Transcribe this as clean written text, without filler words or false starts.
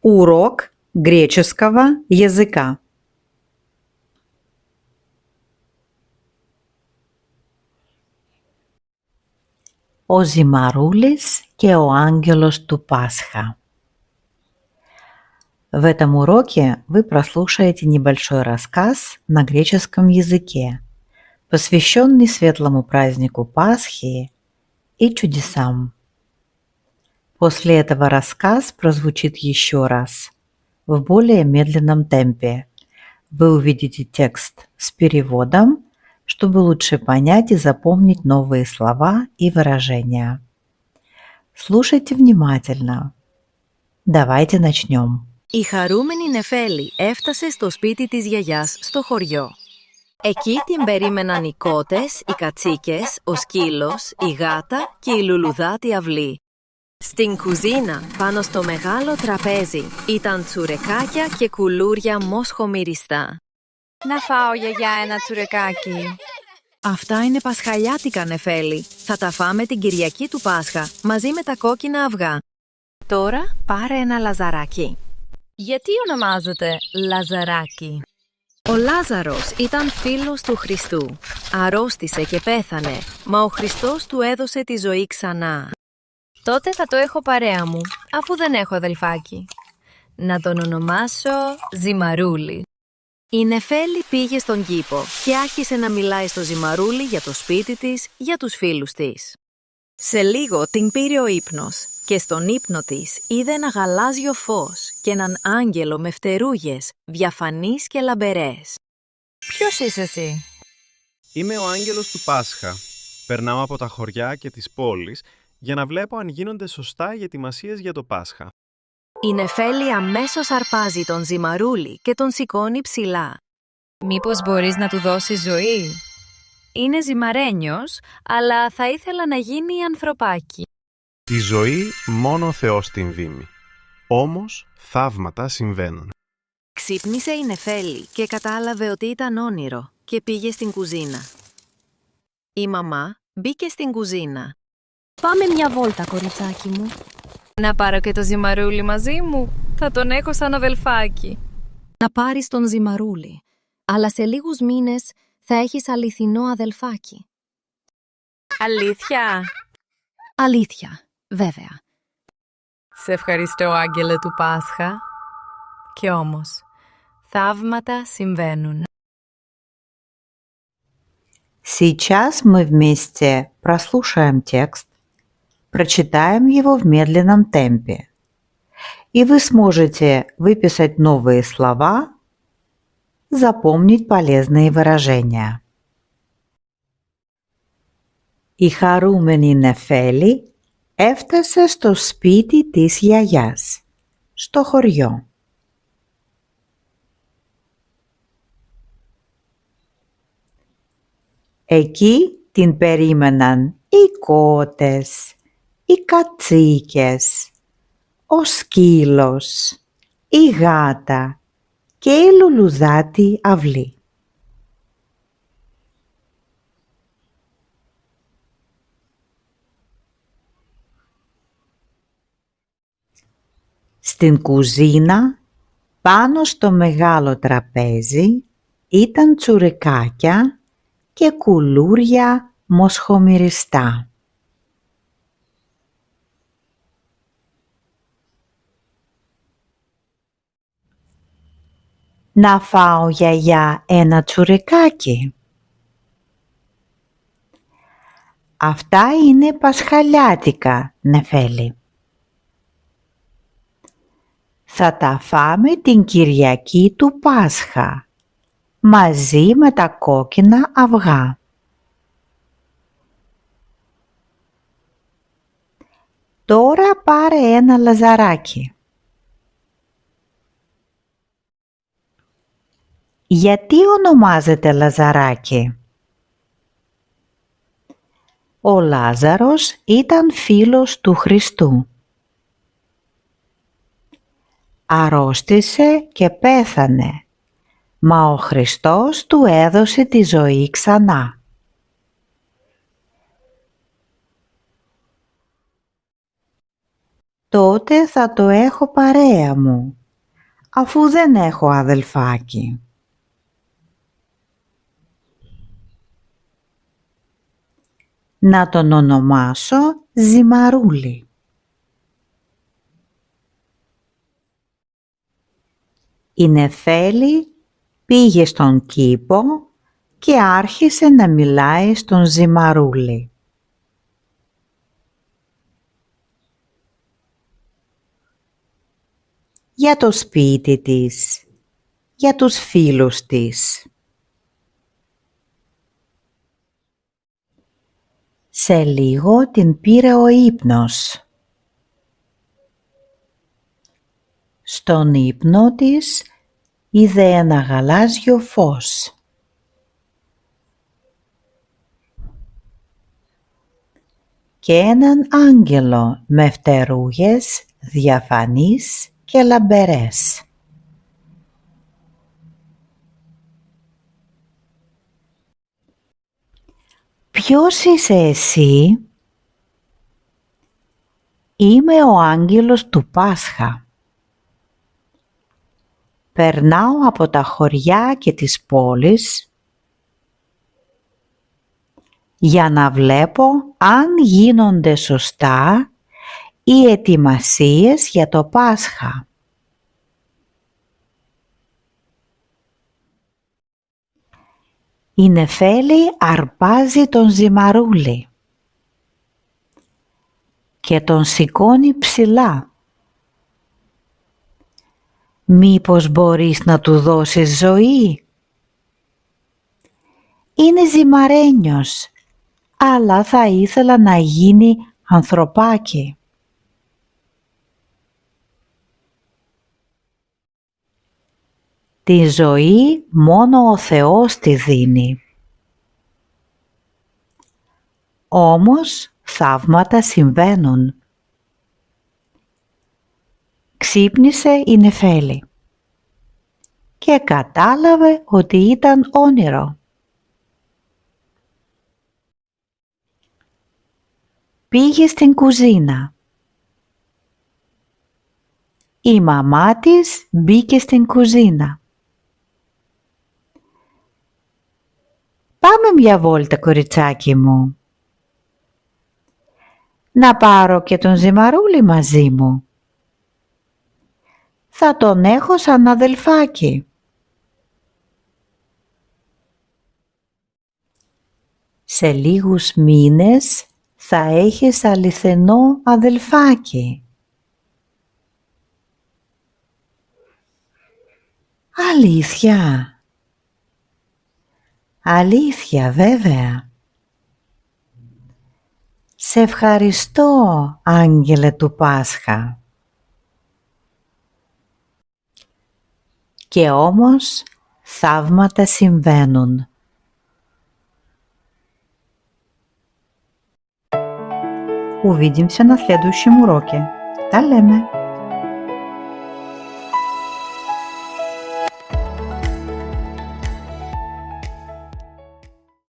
Урок греческого языка. Ο Ζυμαρούλης και ο ангелος του Пасха. В этом уроке вы прослушаете небольшой рассказ на греческом языке, посвященный светлому празднику Пасхи и чудесам. После этого рассказ прозвучит еще раз, в более медленном темпе. Вы увидите текст с переводом, чтобы лучше понять и запомнить новые слова и выражения. Слушайте внимательно. Давайте начнем. Η χαρούμενη Νεφέλη έφτασε στο σπίτι της γιαγιάς στο χωριό. Εκεί την περίμεναν οι κότες, οι κατσίκες, ο σκύλος, η γάτα και η λουλουδάτη αυλή. Στην κουζίνα, πάνω στο μεγάλο τραπέζι, ήταν τσουρεκάκια και κουλούρια μοσχομυριστά. Να φάω, γιαγιά, ένα τσουρεκάκι. Αυτά είναι πασχαλιάτικα, Νεφέλη. Θα τα φάμε την Κυριακή του Πάσχα, μαζί με τα κόκκινα αυγά. Τώρα πάρε ένα λαζαράκι. Γιατί ονομάζεται Λαζαράκι? Ο Λάζαρος ήταν φίλος του Χριστού. Αρρώστησε και πέθανε, μα ο Χριστός του έδωσε τη ζωή ξανά. Τότε θα το έχω παρέα μου, αφού δεν έχω αδελφάκι. Να τον ονομάσω Ζυμαρούλη. Η Νεφέλη πήγε στον κήπο και άρχισε να μιλάει στο Ζυμαρούλη για το σπίτι της, για τους φίλους της. Σε λίγο την πήρε ο ύπνος και στον ύπνο της είδε ένα γαλάζιο φως και έναν άγγελο με φτερούγες, διαφανείς και λαμπερές. Ποιος είσαι εσύ? Είμαι ο άγγελος του Πάσχα. Περνάω από τα χωριά και τις πόλεις για να βλέπω αν γίνονται σωστά οι ετοιμασίες για το Πάσχα. Η Νεφέλη αμέσως αρπάζει τον Ζυμαρούλη και τον σηκώνει ψηλά. Μήπως μπορείς να του δώσεις ζωή? Είναι ζυμαρένιος, αλλά θα ήθελα να γίνει ανθρωπάκι. Τη ζωή μόνο ο Θεός την δίνει. Όμως θαύματα συμβαίνουν. Ξύπνησε η Νεφέλη και κατάλαβε ότι ήταν όνειρο και πήγε στην κουζίνα. Η μαμά μπήκε στην κουζίνα. Πάμε μια βόλτα, κοριτσάκι μου. Να πάρω και το Ζυμαρούλη μαζί μου, θα τον έχω σαν αδελφάκι. Να πάρεις τον Ζυμαρούλη, αλλά σε λίγους μήνες θα έχεις αληθινό αδελφάκι. Αλήθεια? Αλήθεια, βέβαια. Σε ευχαριστώ, άγγελε του Πάσχα. Κι όμως, θαύματα συμβαίνουν. Сейчас мы вместе прослушаем текст, прочитаем его в медленном темпе, и вы сможете выписать новые слова, запомнить полезные выражения. Η χαρούμενη Νεφέλη έφτασε στο σπίτι της γιαγιάς, στο χωριό. Εκεί την περίμεναν οι κότες, οι κατσίκες, ο σκύλος, η γάτα και η λουλουδάτη αυλή. Στην κουζίνα, πάνω στο μεγάλο τραπέζι, ήταν τσουρεκάκια και κουλούρια μοσχομυριστά. Να φάω, γιαγιά, ένα τσουρεκάκι? Αυτά είναι πασχαλιάτικα, Νεφέλη. Θα τα φάμε την Κυριακή του Πάσχα, μαζί με τα κόκκινα αυγά. Τώρα πάρε ένα λαζαράκι. Γιατί ονομάζεται Λαζαράκι? Ο Λάζαρος ήταν φίλος του Χριστού. Αρρώστησε και πέθανε, μα ο Χριστός του έδωσε τη ζωή ξανά. τότε θα το έχω παρέα μου, αφού δεν έχω αδελφάκι. Να τον ονομάσω Ζυμαρούλη. Η Νεφέλη πήγε στον κήπο και άρχισε να μιλάει στον Ζυμαρούλη. Για το σπίτι της, για τους φίλους της. Σε λίγο την πήρε ο ύπνος. Στον ύπνο της είδε ένα γαλάζιο φως. Και έναν άγγελο με φτερούγες διαφανείς και λαμπερές. «Ποιος είσαι εσύ?» «Είμαι ο άγγελος του Πάσχα. Περνάω από τα χωριά και τις πόλεις για να βλέπω αν γίνονται σωστά οι ετοιμασίες για το Πάσχα». Η Νεφέλη αρπάζει τον Ζυμαρούλη και τον σηκώνει ψηλά. «Μήπως μπορείς να του δώσεις ζωή?» «Είναι ζυμαρένιος, αλλά θα ήθελα να γίνει ανθρωπάκι». Τη ζωή μόνο ο Θεός τη δίνει. Όμως θαύματα συμβαίνουν. Ξύπνησε η Νεφέλη και κατάλαβε ότι ήταν όνειρο. Πήγε στην κουζίνα. Η μαμά της μπήκε στην κουζίνα. «Πάμε μια βόλτα, κοριτσάκι μου». «Να πάρω και τον Ζυμαρούλη μαζί μου. Θα τον έχω σαν αδελφάκι». «Σε λίγους μήνες θα έχεις αληθινό αδελφάκι». «Αλήθεια?» «Αλήθεια, βέβαια». «Σε ευχαριστώ, άγγελε του Πάσχα». Και όμως θαύματα συμβαίνουν. Увидимся на следующем уроке. Τα λέμε.